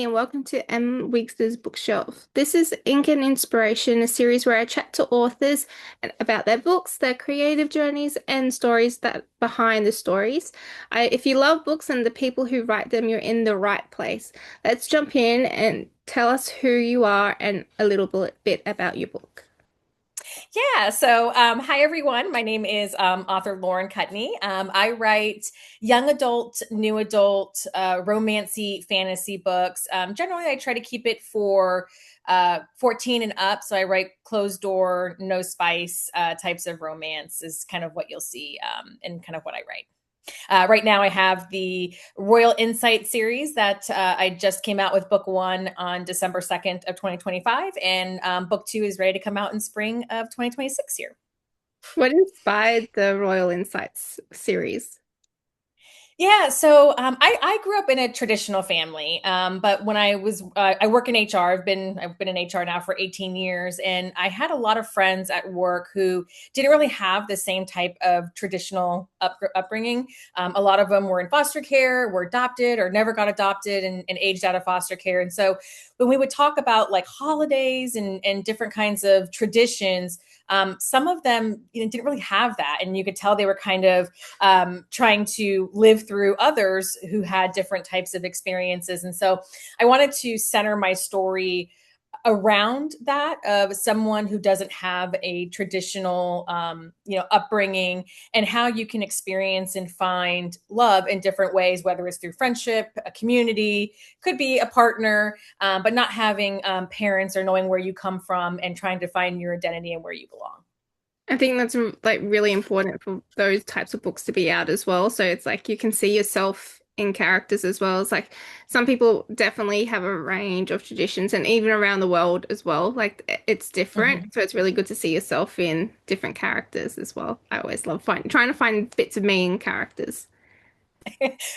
Kutney, and welcome to Emwigsters Bookshelf. This is Ink and Inspiration, a series where I chat to authors about their books, their creative journeys, and stories that behind the stories. If you love books and the people who write them, you're in the right place. Let's jump in and tell us who you are and a little bit about your book. Hi everyone. My name is author Lauren Kutney. I write young adult, new adult, romancy, fantasy books. Generally, I try to keep it for 14 and up. So I write closed door, no spice types of romance is kind of what you'll see in kind of what I write. Right now, I have the Royal Insight series that I just came out with book one on December 2nd of 2025. And book two is ready to come out in spring of 2026 here. What inspired the Royal Insights series? I grew up in a traditional family, but when I work in HR. I've been in HR now for 18 years, and I had a lot of friends at work who didn't really have the same type of traditional upbringing. A lot of them were in foster care, were adopted, or never got adopted, and aged out of foster care. And so when we would talk about like holidays and different kinds of traditions, some of them didn't really have that, and you could tell they were kind of trying to live through others who had different types of experiences. And so I wanted to center my story around that of someone who doesn't have a traditional upbringing, and how you can experience and find love in different ways, whether it's through friendship, a community, could be a partner, but not having parents, or knowing where you come from and trying to find your identity and where you belong. I think that's like really important for those types of books to be out as well. So it's like you can see yourself in characters as well. It's like some people definitely have a range of traditions and even around the world as well. Like it's different. Mhm. So it's really good to see yourself in different characters as well. I always love trying to find bits of me in characters.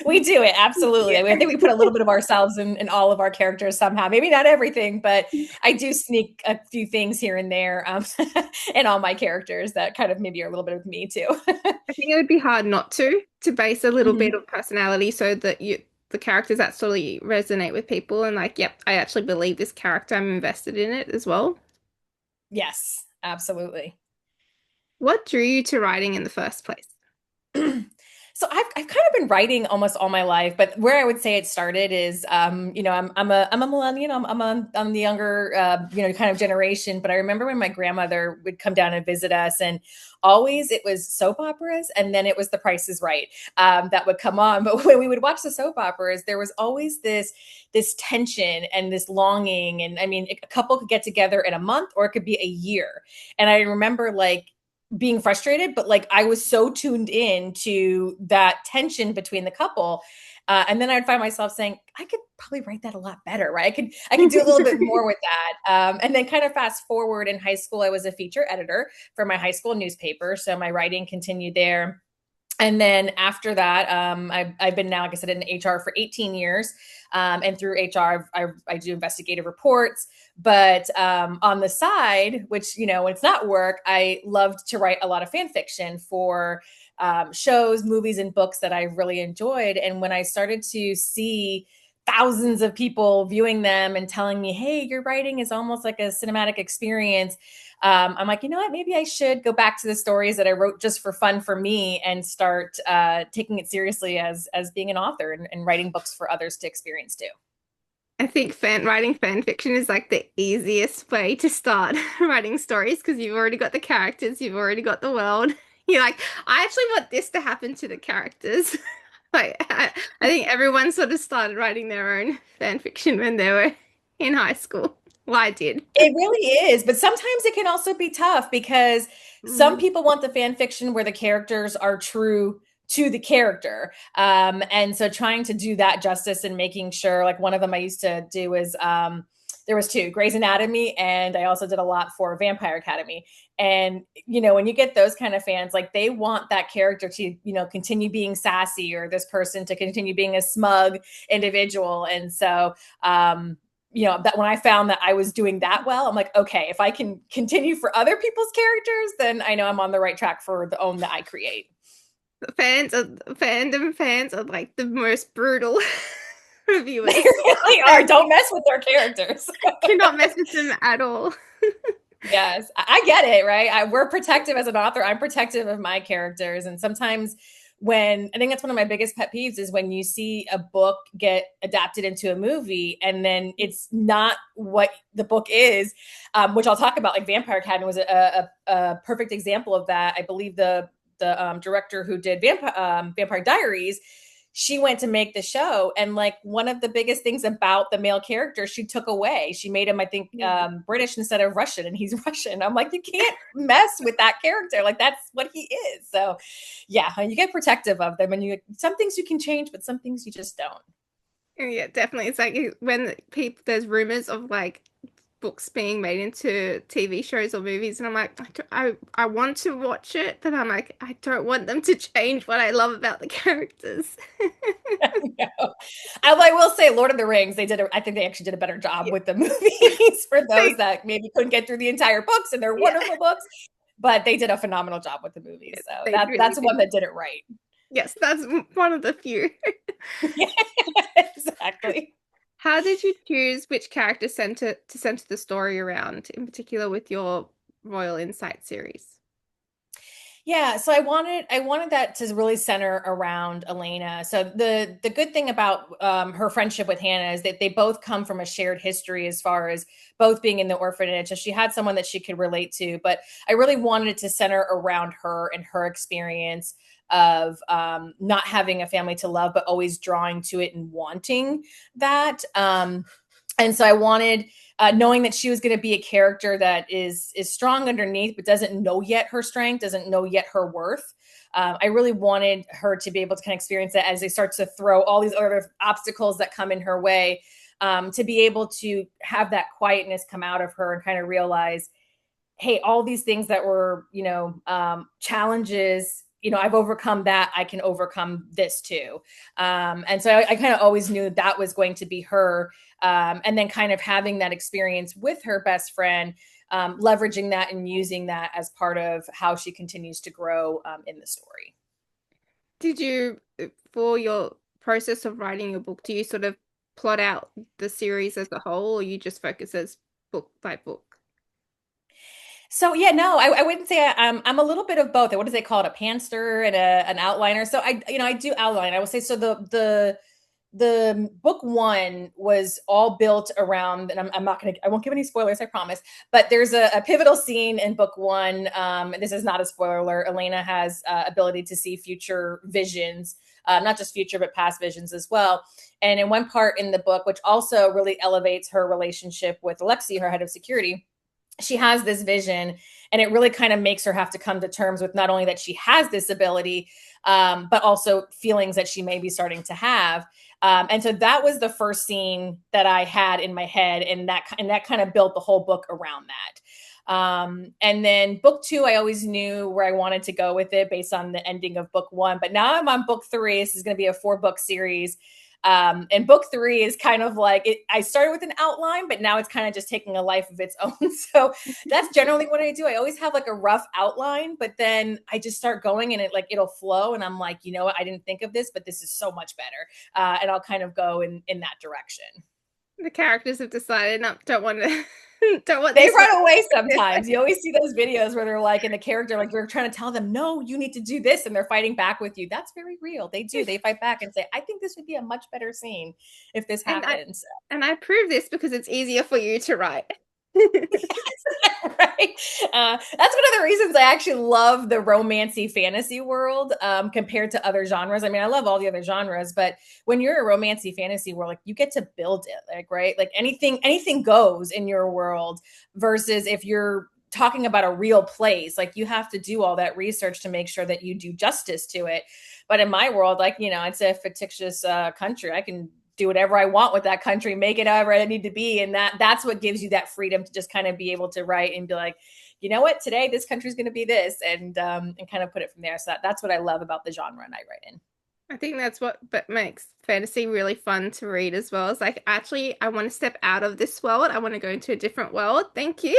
We do it, absolutely. Yeah. I mean, I think we put a little bit of ourselves in all of our characters somehow. Maybe not everything, but I do sneak a few things here and there in all my characters that kind of maybe are a little bit of me too. I think it would be hard not to base a little bit Mhm. of personality so that the characters actually resonate with people and like, yep, I actually believe this character. I'm invested in it as well. Yes, absolutely. What drew you to writing in the first place? I've kind of been writing almost all my life, but where I would say it started is, I'm a millennial. I'm the younger, kind of generation. But I remember when my grandmother would come down and visit us, and always it was soap operas, and then it was The Price is Right that would come on. But when we would watch the soap operas, there was always this tension and this longing. And I mean, a couple could get together in a month, or it could be a year. And I remember like being frustrated, but like I was so tuned in to that tension between the couple. And then I'd find myself saying, I could probably write that a lot better, right? I could do a little bit more with that. And then kind of fast forward in high school, I was a feature editor for my high school newspaper. So my writing continued there. And then after that, I've been now, like I said, in HR for 18 years. And through HR, I do investigative reports. But on the side, which, when it's not work, I loved to write a lot of fan fiction for shows, movies, and books that I really enjoyed. And when I started to see thousands of people viewing them and telling me, hey, your writing is almost like a cinematic experience, I'm like, you know what? Maybe I should go back to the stories that I wrote just for fun for me and start taking it seriously as being an author, and writing books for others to experience too. I think writing fan fiction is like the easiest way to start writing stories because you've already got the characters, you've already got the world. You're like, I actually want this to happen to the characters. I think everyone sort of started writing their own fan fiction when they were in high school. Well, I did. It really is, but sometimes it can also be tough because some Mm. people want the fan fiction where the characters are true to the character. And so trying to do that justice and making sure, like one of them I used to do was there was two, Grey's Anatomy, and I also did a lot for Vampire Academy. And when you get those kind of fans, like they want that character to continue being sassy, or this person to continue being a smug individual. And so that when I found that I was doing that well, I'm like, okay, if I can continue for other people's characters, then I know I'm on the right track for the own that I create. Fandom fans are like the most brutal. They reviewers. really are. Don't mess with their characters. Do not mess with them at all. Yes, I get it, right? We're protective as an author. I'm protective of my characters. And sometimes when I think that's one of my biggest pet peeves is when you see a book get adapted into a movie and then it's not what the book is, which I'll talk about. Like Vampire Academy was a perfect example of that. I believe the director who did Vampire Diaries, she went to make the show, and like one of the biggest things about the male character she took away, she made him, I think, British instead of Russian, and he's Russian. I'm like, you can't mess with that character, like that's what he is. So yeah, you get protective of them, and you, some things you can change, but some things you just don't. Yeah, definitely. It's like when people there's rumors of like books being made into TV shows or movies, and I'm like, I want to watch it, but I'm like, I don't want them to change what I love about the characters. No. I will say Lord of the Rings, I think they actually did a better job Yeah, with the movies for those they, that maybe couldn't get through the entire books, and they're yeah, wonderful books, but they did a phenomenal job with the movies. So they that's really the did. one that did it right. Yes, that's one of the few. Yeah, exactly. How did you choose which character center the story around, in particular with your Royal Insight series? Yeah, so I wanted that to really center around Elena. So the good thing about her friendship with Hannah is that they both come from a shared history as far as both being in the orphanage. So she had someone that she could relate to, but I really wanted it to center around her and her experience of not having a family to love, but always drawing to it and wanting that. And so I wanted, knowing that she was going to be a character that is strong underneath, but doesn't know yet her strength, doesn't know yet her worth. I really wanted her to be able to kind of experience that as they start to throw all these other obstacles that come in her way, to be able to have that quietness come out of her and kind of realize, hey, all these things that were, challenges, I've overcome that. I can overcome this too. And so I kind of always knew that was going to be her. And then kind of having that experience with her best friend, leveraging that and using that as part of how she continues to grow in the story. Did you, for your process of writing your book, do you sort of plot out the series as a whole, or you just focus as book by book? So yeah, no, I wouldn't say I'm a little bit of both. What do they call it? A pantser and an outliner. So I do outline. I will say so. The book one was all built around, and I'm not gonna, I won't give any spoilers, I promise. But there's a pivotal scene in book one. This is not a spoiler alert. Elena has ability to see future visions, not just future but past visions as well. And in one part in the book, which also really elevates her relationship with Alexi, her head of security, she has this vision, and it really kind of makes her have to come to terms with not only that she has this ability, but also feelings that she may be starting to have. And so that was the first scene that I had in my head, and that kind of built the whole book around that. And then book two, I always knew where I wanted to go with it based on the ending of book one. But now I'm on book three. This is going to be a 4-book series. And book three is kind of like it. I started with an outline, but now it's kind of just taking a life of its own. So that's generally what I do. I always have like a rough outline, but then I just start going, and it'll flow. And I'm like, you know what? I didn't think of this, but this is so much better. And I'll kind of go in that direction. The characters have decided not don't want to don't want They this. run away sometimes. You always see those videos where they're like, in the character, like you're trying to tell them, no, you need to do this. And they're fighting back with you. That's very real. They do. They fight back and say, I think this would be a much better scene if this And I happens. and I prove this because it's easier for you to write. Right. That's one of the reasons I actually love the romancy fantasy world, compared to other genres. I mean, I love all the other genres, but when you're a romancy fantasy world, like you get to build it, like, right? Like anything goes in your world, versus if you're talking about a real place, like you have to do all that research to make sure that you do justice to it. But in my world, like, it's a fictitious country. I can do whatever I want with that country, make it however I need to be. And that's what gives you that freedom to just kind of be able to write and be like, you know what, today this country's going to be this, and kind of put it from there. So that's what I love about the genre I write in. I think that's what but makes fantasy really fun to read as well. It's like, actually, I want to step out of this world. I want to go into a different world. Thank you.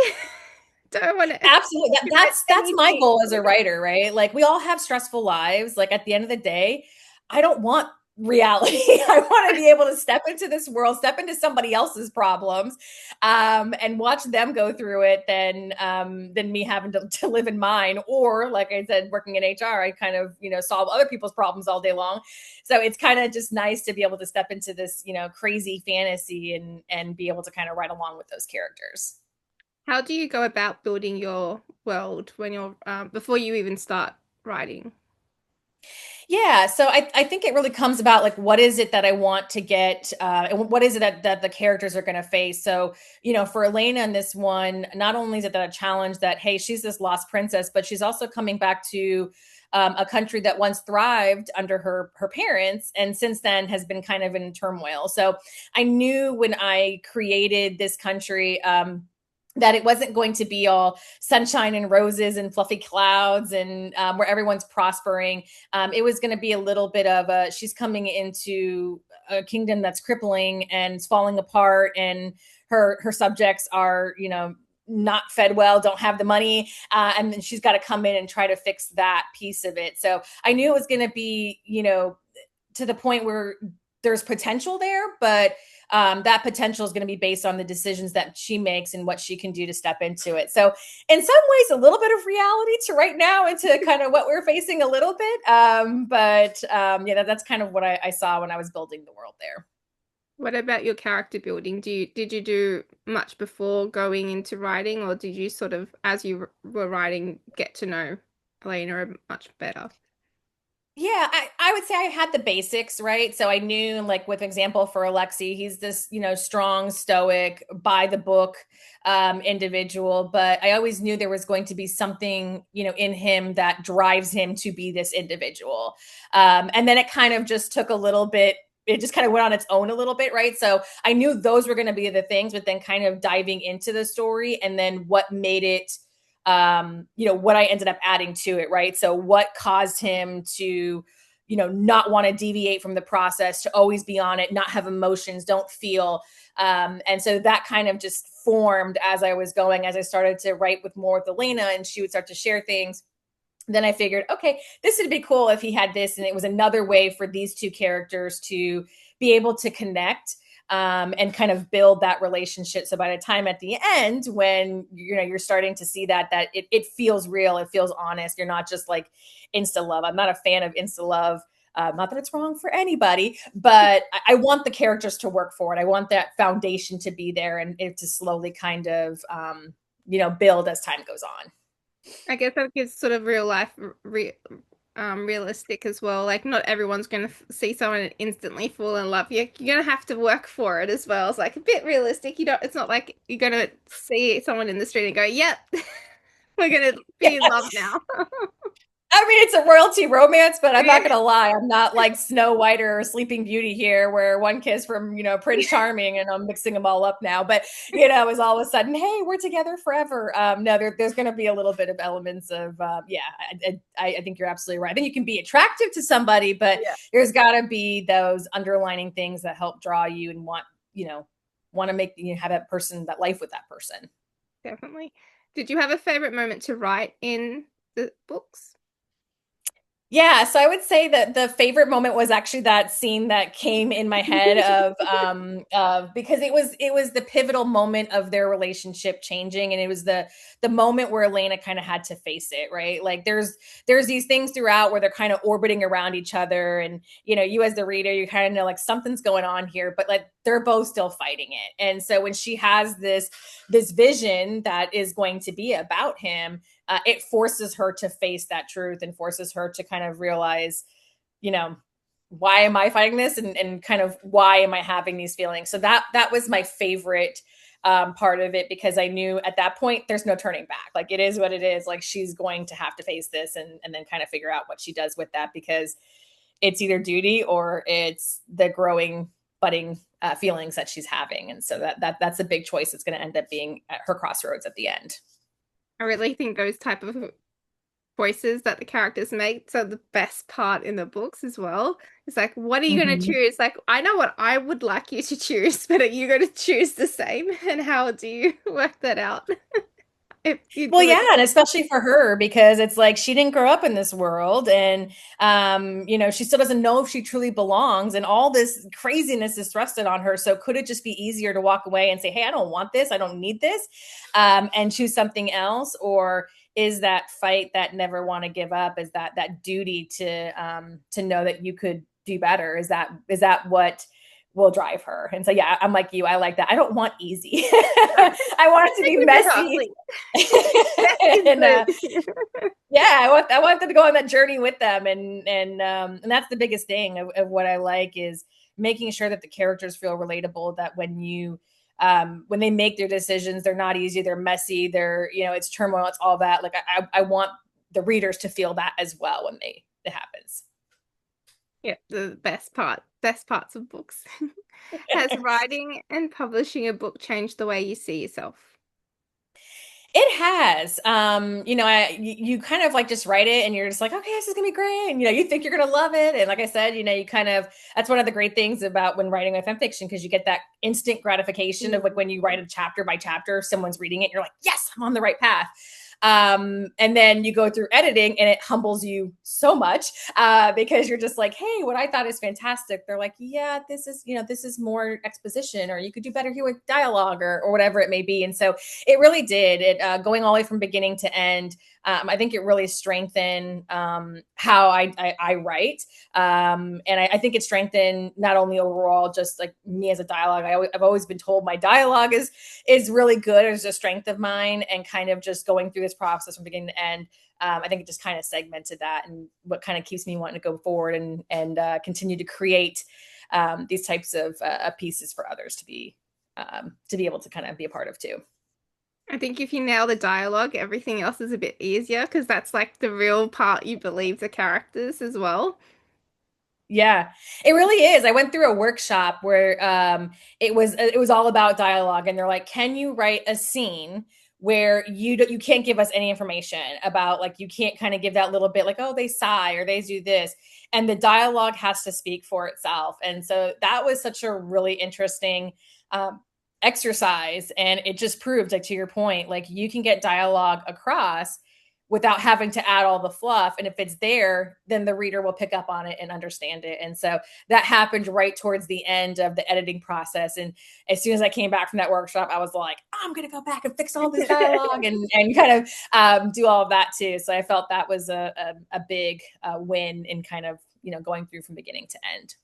Don't want to Absolutely. write That's my anything. goal as a writer, right? Like we all have stressful lives. Like at the end of the day, I don't want reality. I want to be able to step into this world, step into somebody else's problems, and watch them go through it than me having to live in mine. Or, like I said, working in HR, I kind of, solve other people's problems all day long. So it's kind of just nice to be able to step into this, crazy fantasy and be able to kind of ride along with those characters. How do you go about building your world when you're before you even start writing? Yeah, so I think it really comes about like what is it that I want to get, and what is it that the characters are going to face. So for Elena in this one, not only is it that a challenge that hey she's this lost princess, but she's also coming back to a country that once thrived under her parents, and since then has been kind of in turmoil. So I knew when I created this country. That it wasn't going to be all sunshine and roses and fluffy clouds and where everyone's prospering. It was going to be a little bit of a she's coming into a kingdom that's crippling and falling apart, and her subjects are not fed well, don't have the money, and then she's got to come in and try to fix that piece of it. So I knew it was going to be to the point where there's potential there, but that potential is going to be based on the decisions that she makes and what she can do to step into it. So, in some ways, a little bit of reality to right now into kind of what we're facing a little bit. Yeah, that's kind of what I saw when I was building the world there. What about your character building? Did you do much before going into writing, or did you sort of, as you were writing, get to know Elena much better? Yeah, I would say I had the basics, right? So I knew, like, with example for Alexi, he's this, strong, stoic, by the book individual. But I always knew there was going to be something, in him that drives him to be this individual. And then it kind of just took a little bit. It just kind of went on its own a little bit, right? So I knew those were going to be the things, but then kind of diving into the story and then what made it what I ended up adding to it, right? So what caused him to, not want to deviate from the process, to always be on it, not have emotions, don't feel. And so that kind of just formed as I was going, as I started to write with more with Elena and she would start to share things. Then I figured, okay, this would be cool if he had this. And it was another way for these two characters to be able to connect and kind of build that relationship. So by the time at the end, when you're starting to see that it feels real, it feels honest. You're not just like insta love. I'm not a fan of insta love. Not that it's wrong for anybody, but I want the characters to work for it. I want that foundation to be there and it to slowly kind of build as time goes on. I guess that gives sort of real life realistic as well. Like not everyone's going to see someone and instantly fall in love. You're going to have to work for it as well. It's like a bit realistic. You don't. It's not like you're going to see someone in the street and go, "Yep, we're going to be in love Yes. now." I mean, it's a royalty romance, but I'm not Yeah. gonna lie. I'm not like Snow White or Sleeping Beauty here, where one kiss from Prince Charming, and I'm mixing them all up now. But is all of a sudden, hey, we're together forever. No, there's going to be a little bit of elements of yeah. I think you're absolutely right. I think you can be attractive to somebody, but Yeah, there's got to be those underlining things that help draw you and want to make have that person, that life with that person. definitely. Did you have a favorite moment to write in the books? Yeah, so I would say that the favorite moment was actually that scene that came in my head of because it was the pivotal moment of their relationship changing, and it was the moment where Elena kind of had to face it, right? Like there's these things throughout where they're kind of orbiting around each other, and you as the reader, you kind of know like something's going on here, but like they're both still fighting it. And so when she has this vision that is going to be about him, it forces her to face that truth and forces her to kind of realize, you know, why am I fighting this, and kind of why am I having these feelings? So that was my favorite part of it, because I knew at that point there's no turning back. Like it is what it is. Like she's going to have to face this and then kind of figure out what she does with that, because it's either duty or it's the growing, budding feelings that she's having. And so that's a big choice. It's going to end up being at her crossroads at the end. I really think those type of choices that the characters make. So the best part in the books as well. It's like, what are you going to Mm-hmm. choose? Like, I know what I would like you to choose, but are you going to choose the same? And how do you work that out? It Well, would. yeah, and especially for her because it's like she didn't grow up in this world and she still doesn't know if she truly belongs and all this craziness is thrusted on her. So could it just be easier to walk away and say, "Hey, I don't want this. I don't need this." And choose something else, or is that fight, that never want to give up, is that duty to know that you could do better? Is that what will drive her? And so yeah, I'm like you. I like that. I don't want easy. I want it to be Same with her. messy. Like, that is and good. yeah, I want them to go on that journey with them, and that's the biggest thing of what I like is making sure that the characters feel relatable. That when they make their decisions, they're not easy, they're messy, they're it's turmoil, it's all that. Like I want the readers to feel that as well when it happens. Yeah, the best parts of books. Has writing and publishing a book changed the way you see yourself? It has. You kind of like just write it and you're just like, okay, this is gonna be great. And you think you're gonna love it. And like I said, you kind of that's one of the great things about when writing a fan fiction, because you get that instant gratification of like when you write a chapter by chapter, someone's reading it, you're like, yes, I'm on the right path. And then you go through editing and it humbles you so much because you're just like, hey, what I thought is fantastic. They're like, yeah, this is more exposition, or you could do better here with dialogue, or whatever it may be. And so it really did it going all the way from beginning to end. I think it really strengthened how I write. And I think it strengthened not only overall, just like me as a dialogue. I've always been told my dialogue is really good. It's a strength of mine, and kind of just going through this process from beginning to end. I think it just kind of segmented that, and what kind of keeps me wanting to go forward and continue to create these types of pieces for others to be able to kind of be a part of too. I think if you nail the dialogue, everything else is a bit easier because that's like the real part you believe the characters as well. Yeah, it really is. I went through a workshop where it was all about dialogue, and they're like, "Can you write a scene where you can't give us any information about, like, you can't kind of give that little bit like, oh, they sigh or they do this, and the dialogue has to speak for itself." And so that was such a really interesting um, exercise, and it just proved, like, to your point, like you can get dialogue across without having to add all the fluff. And if it's there, then the reader will pick up on it and understand it. And so that happened right towards the end of the editing process. And as soon as I came back from that workshop, I was like, I'm going to go back and fix all this dialogue and kind of do all of that too. So I felt that was a big win in kind of, going through from beginning to end.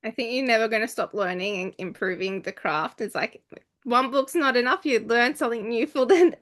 I think you're never going to stop learning and improving the craft. It's like one book's not enough. You learn something new for the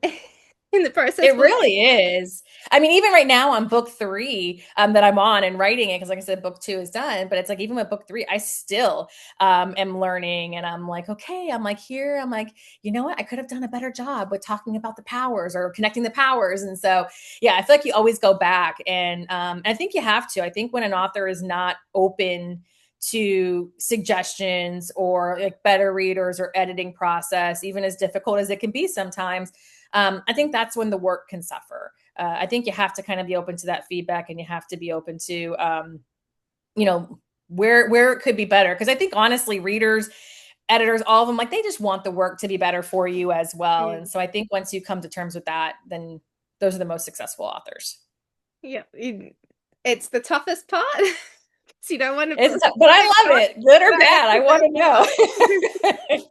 in the process It for the really is. I mean, even right now on book three that I'm on and writing it, because like I said, book two is done, but it's like even with book three, I still am learning, and I'm like, okay, I'm like here, I'm like, you know what? I could have done a better job with talking about the powers or connecting the powers. And so, yeah, I feel like you always go back, and I think you have to. I think when an author is not open to suggestions or like better readers or editing process, even as difficult as it can be sometimes, I think that's when the work can suffer. I think you have to kind of be open to that feedback, and you have to be open to, you know, where it could be better. Because I think honestly, readers, editors, all of them, like they just want the work to be better for you as well. And Mm. so I think once you come to terms with that, then those are the most successful authors. Yeah, it's the toughest part. So you don't want to It's, but I love it, good or bad. it's I the want best part. to know.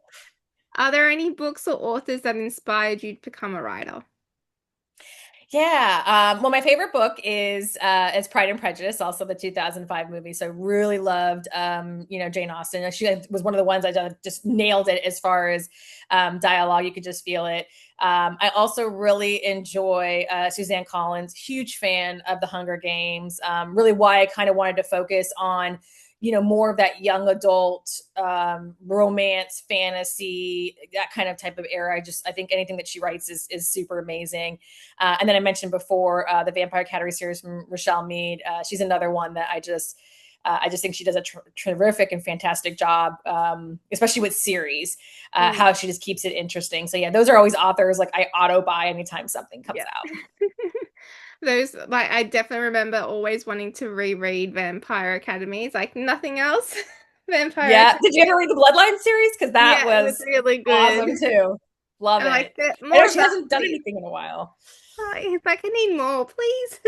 Are there any books or authors that inspired you to become a writer? Yeah. Well, my favorite book is Pride and Prejudice, also the 2005 movie. So I really loved, Jane Austen. She was one of the ones I just nailed it as far as dialogue. You could just feel it. I also really enjoy Suzanne Collins. Huge fan of The Hunger Games. Really, why I kind of wanted to focus on more of that young adult romance, fantasy, that kind of type of era. I think anything that she writes is super amazing. And then I mentioned before the Vampire Academy series from Rochelle Mead. She's another one that I just think she does a terrific and fantastic job, especially with series, Mm, how she just keeps it interesting. So yeah, those are always authors like I auto buy anytime something comes yeah. out. Those, like, I definitely remember always wanting to reread Vampire Academy. It's like nothing else. Vampire Yeah. Academy. Did you ever read the Bloodline series? Because that Yeah, it was was really good. awesome too. Love And like it. I more know of she that, hasn't done please. anything in a while. He's like, I need more, please.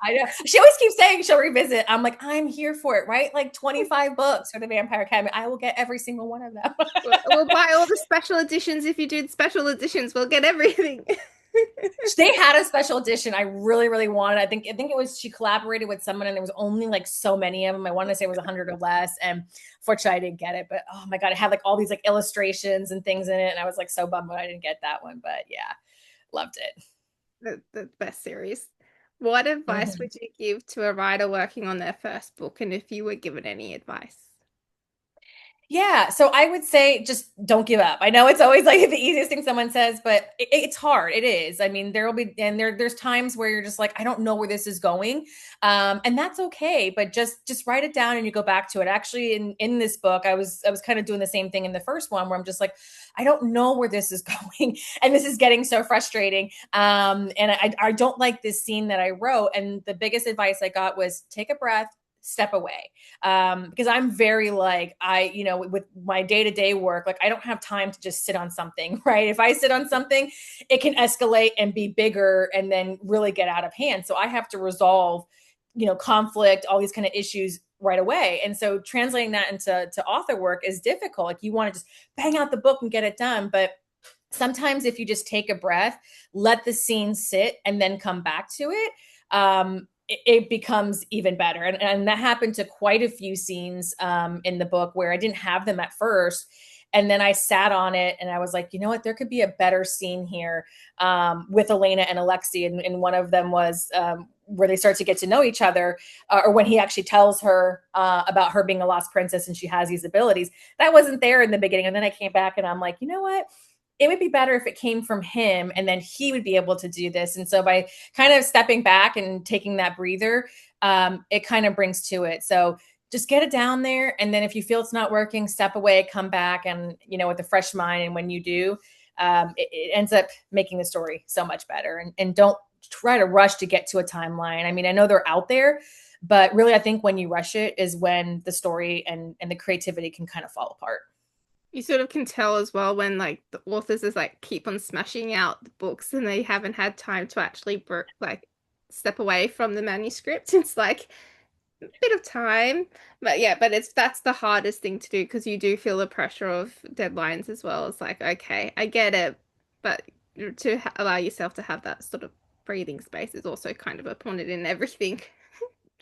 I know. She always keeps saying she'll revisit. I'm like, I'm here for it, right? Like 25 books for the Vampire Academy. I will get every single one of them. We'll buy all the special editions. If you do the special editions, we'll get everything. They had a special edition I really, really wanted. I think it was she collaborated with someone and there was only like so many of them. I want to say it was 100 or less. And fortunately I didn't get it. But oh my God, it had like all these like illustrations and things in it. And I was like so bummed when I didn't get that one. But yeah, loved it. The best series. What advice Mhm. would you give to a writer working on their first book? And if you were given any advice? Yeah, so I would say just don't give up. I know it's always like the easiest thing someone says, but it's hard. It is. I mean, there will be, and there's times where you're just like, I don't know where this is going, and that's okay. But just write it down and you go back to it. Actually, in this book, I was kind of doing the same thing in the first one, where I'm just like, I don't know where this is going, and this is getting so frustrating. And I don't like this scene that I wrote. And the biggest advice I got was take a breath, step away, because I'm very like with my day-to-day work, like I don't have time to just sit on something. Right, if I sit on something, it can escalate and be bigger and then really get out of hand, so I have to resolve conflict, all these kind of issues right away. And so translating that into author work is difficult. Like you want to just bang out the book and get it done, but sometimes if you just take a breath, let the scene sit and then come back to it, it becomes even better. And that happened to quite a few scenes in the book where I didn't have them at first. And then I sat on it and I was like, you know what, there could be a better scene here, with Elena and Alexei. And one of them was where they start to get to know each other, or when he actually tells her about her being a lost princess and she has these abilities. That wasn't there in the beginning. And then I came back and I'm like, you know what? It would be better if it came from him and then he would be able to do this. And so by kind of stepping back and taking that breather, it kind of brings to it. So just get it down there. And then if you feel it's not working, step away, come back, and, with a fresh mind. And when you do, it ends up making the story so much better. And don't try to rush to get to a timeline. I mean, I know they're out there, but really, I think when you rush it is when the story and the creativity can kind of fall apart. You sort of can tell as well when like the authors is like keep on smashing out the books and they haven't had time to actually like step away from the manuscript. It's like a bit of time, but yeah, but that's the hardest thing to do because you do feel the pressure of deadlines as well. It's like, okay, I get it, but to allow yourself to have that sort of breathing space is also kind of opponent in everything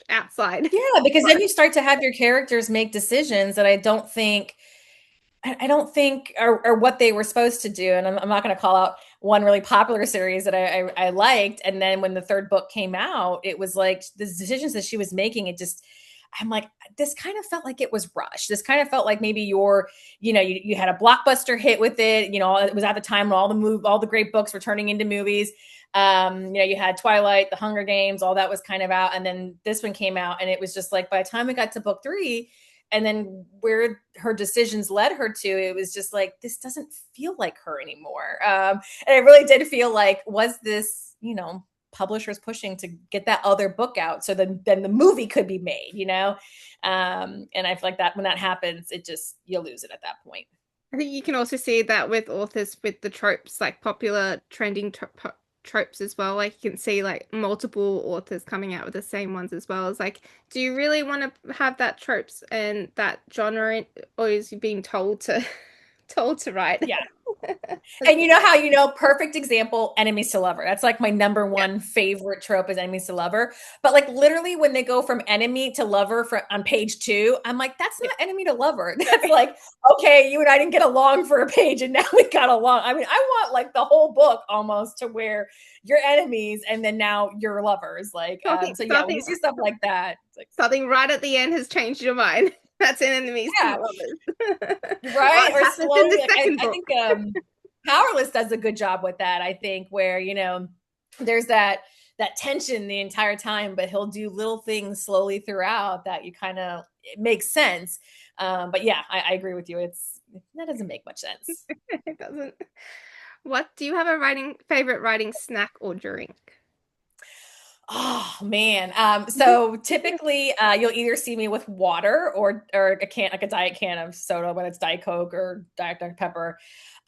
outside. Yeah, because then you start to have your characters make decisions that I don't think are what they were supposed to do. And I'm not going to call out one really popular series that I liked. And then when the third book came out, it was like the decisions that she was making, I'm like, this kind of felt like it was rushed. This kind of felt like maybe you had a blockbuster hit with it. It was at the time when all the great books were turning into movies. You had Twilight, The Hunger Games, all that was kind of out. And then this one came out and it was just like, by the time we got to book three, and then where her decisions led her to, it was just like, this doesn't feel like her anymore. And it really did feel like, was this, publishers pushing to get that other book out so then the movie could be made. And I feel like that when that happens, you lose it at that point. I think you can also see that with authors with the tropes, like popular trending tropes as well. Like you can see like multiple authors coming out with the same ones as well. It's like, do you really want to have that tropes and that genre, or is you being told to told to write? Yeah. And perfect example, enemies to lover. That's like my number Yeah. one favorite trope is enemies to lover. But like literally when they go from enemy to lover on page two, I'm like, that's Yeah. not enemy to lover. That's like, okay, you and I didn't get along for a page and now we got along. I mean, I want like the whole book almost to where you're enemies and then now you're lovers. Like, Something, so yeah, when you something, see stuff like that, it's like, something right at the end has changed your mind. That's in enemies to yeah, lovers. Well, right. it Or happens in slowly, the like second I book. think Powerless does a good job with that. I think where there's that tension the entire time, but he'll do little things slowly throughout that you kind of it makes sense. But yeah, I agree with you. That doesn't make much sense. It doesn't. What do you have a writing favorite writing snack or drink? Oh man. So typically you'll either see me with water or a can, like a diet can of soda when it's Diet Coke or Diet Dr. Pepper.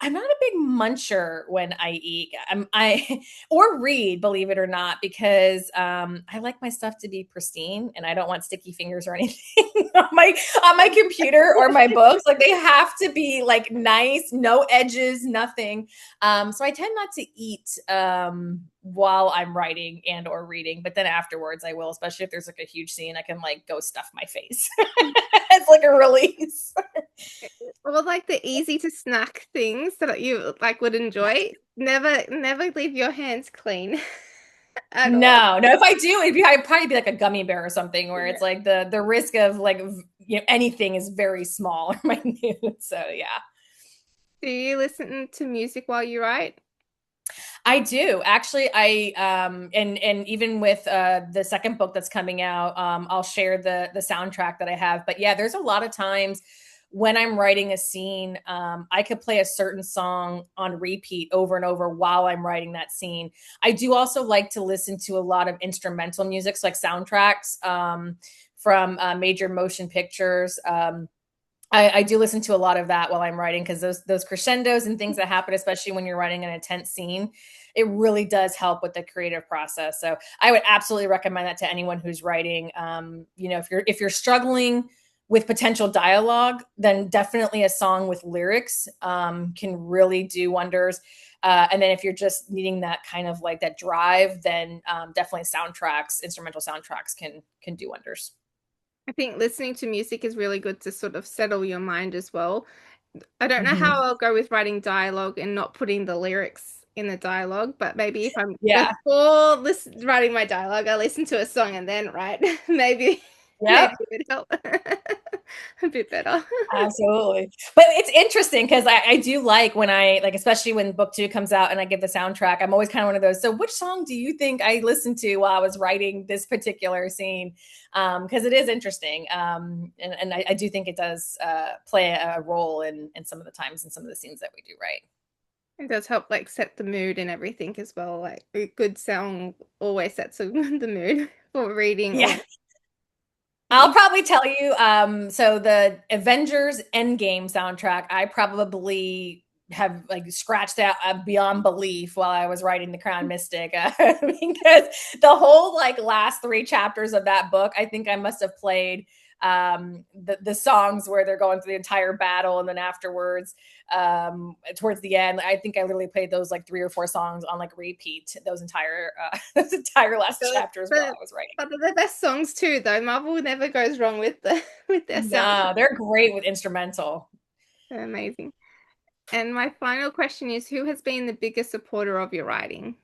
I'm not a big muncher when I eat. I or read, believe it or not, because I like my stuff to be pristine, and I don't want sticky fingers or anything on my computer or my books. Like they have to be like nice, no edges, nothing. So I tend not to eat while I'm writing and or reading, but then afterwards I will, especially if there's like a huge scene, I can like go stuff my face. It's like a release. Or like the easy to snack things that you like would enjoy. Never leave your hands clean at all. No, no. If I do, I'd probably be like a gummy bear or something, where it's Yeah. like the risk of like anything is very small or minute. So yeah, Do you listen to music while you write? I do actually. And even with the second book that's coming out, I'll share the soundtrack that I have. But yeah, there's a lot of times when I'm writing a scene, I could play a certain song on repeat over and over while I'm writing that scene. I do also like to listen to a lot of instrumental music, so like soundtracks from major motion pictures. I do listen to a lot of that while I'm writing because those crescendos and things that happen, especially when you're writing an intense scene, it really does help with the creative process. So I would absolutely recommend that to anyone who's writing. If you're struggling with potential dialogue, then definitely a song with lyrics can really do wonders. And then if you're just needing that kind of like that drive, then definitely soundtracks, instrumental soundtracks can do wonders. I think listening to music is really good to sort of settle your mind as well. I don't know how Mhm. I'll go with writing dialogue and not putting the lyrics in the dialogue, but maybe if I'm Yeah. before writing my dialogue, I listen to a song and then write. Maybe maybe Yep. it would help a bit better. Absolutely. But it's interesting because I do like when I like, especially when book two comes out and I give the soundtrack, I'm always kind of one of those. So which song do you think I listened to while I was writing this particular scene? Because it is interesting. And I do think it does play a role in some of the times and some of the scenes that we do write. It does help like set the mood and everything as well. Like a good song always sets the mood for reading Yeah. or I'll probably tell you. So the Avengers Endgame soundtrack, I probably have like scratched out beyond belief while I was writing The Crown Mystic because the whole like last three chapters of that book, I think I must have played the songs where they're going through the entire battle, and then afterwards, towards the end, I think I literally played those like three or four songs on like repeat those entire those entire last but, chapters while but I was writing. but they're the best songs too, though. Marvel never goes wrong with the with their No, soundtrack. they're great with instrumental. They're amazing. And my final question is, who has been the biggest supporter of your writing?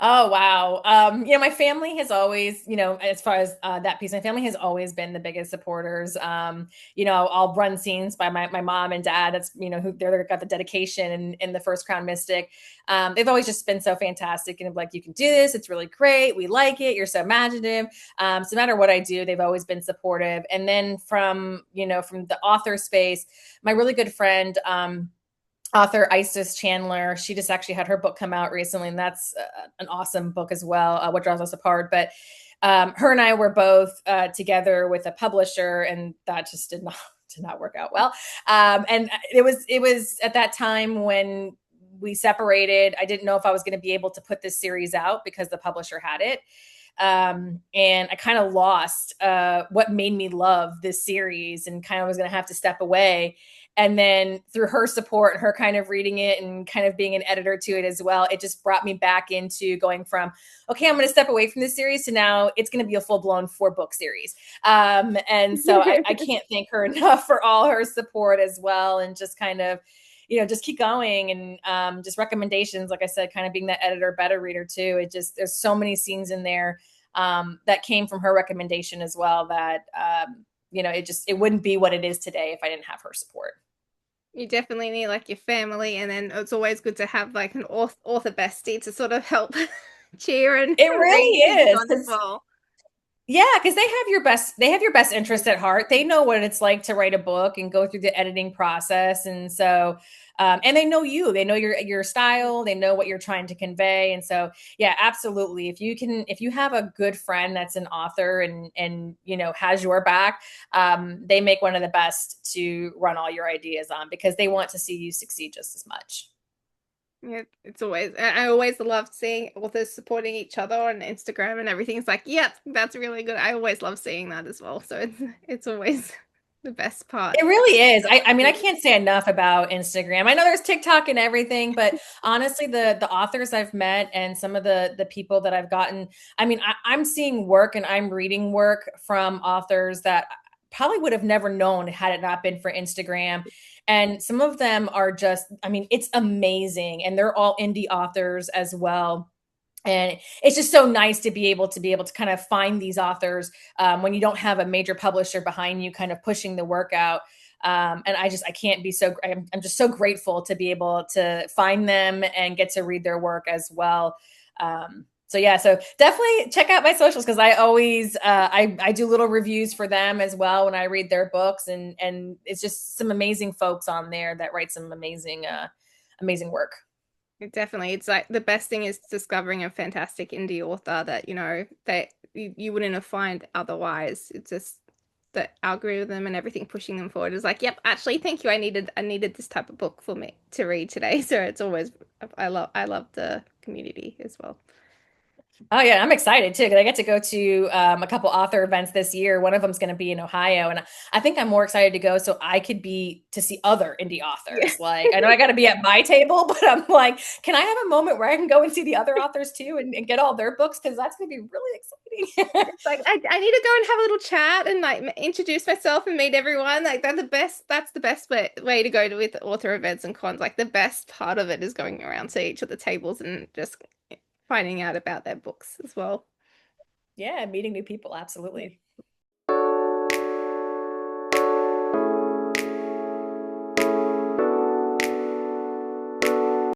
Oh wow. My family has always, as far as that piece, my family has always been the biggest supporters. I'll run scenes by my mom and dad. That's who they're got the dedication in the first Crown Mystic. They've always just been so fantastic and like, you can do this. It's really great. We like it. You're so imaginative. So no matter what I do, they've always been supportive. And then from the author space, my really good friend. Author Isis Chandler. She just actually had her book come out recently, and that's an awesome book as well. What Draws Us Apart. But her and I were both together with a publisher, and that just did not work out well. And it was at that time when we separated. I didn't know if I was going to be able to put this series out because the publisher had it. And I kind of lost what made me love this series and kind of was going to have to step away. And then through her support and her kind of reading it and kind of being an editor to it as well, it just brought me back into going from, okay, I'm going to step away from this series to now it's going to be a full blown 4-book series. And so I can't thank her enough for all her support as well. And just kind of, just keep going and just recommendations. Like I said, kind of being that editor, better reader too. There's so many scenes in there that came from her recommendation as well that, it wouldn't be what it is today if I didn't have her support. You definitely need like your family, and then it's always good to have like an author bestie to sort of help cheer and It rein really things is on as because well. Yeah, because they have your best interest at heart. They know what it's like to write a book and go through the editing process. And so and they know you. They know your style, they know what you're trying to convey. And so yeah, absolutely. If you have a good friend that's an author and you know has your back, they make one of the best to run all your ideas on because they want to see you succeed just as much. Yeah, it's always, I always love seeing authors supporting each other on Instagram and everything. It's like, yep, that's really good. I always love seeing that as well. So it's always the best part. It really is. I mean, I can't say enough about Instagram. I know there's TikTok and everything, but honestly, the authors I've met and some of the people that I've gotten, I mean, I'm seeing work and I'm reading work from authors that probably would have never known had it not been for Instagram. And some of them are just, I mean, it's amazing. And they're all indie authors as well, and it's just so nice to be able to kind of find these authors when you don't have a major publisher behind you kind of pushing the work out. And I can't be so I'm just so grateful to be able to find them and get to read their work as well. So yeah, so definitely check out my socials because I always I do little reviews for them as well when I read their books, and it's just some amazing folks on there that write some amazing work. Definitely. It's like the best thing is discovering a fantastic indie author that, that you wouldn't have found otherwise. It's just the algorithm and everything pushing them forward is like, yep, actually, thank you. I needed this type of book for me to read today. So it's always I love the community as well. Oh yeah, I'm excited too because I get to go to a couple author events this year. One of them's going to be in Ohio, and I think I'm more excited to go so I could be to see other indie Yeah. authors. Like I know I got to be at my table, but I'm like, can I have a moment where I can go and see the other authors too and get all their books because that's going to be really exciting. It's like I need to go and have a little chat and like introduce myself and meet everyone. Like that's the best way to go to with author events and cons. Like the best part of it is going around to each of the tables and just finding out about their books as well. Yeah, meeting new people, absolutely.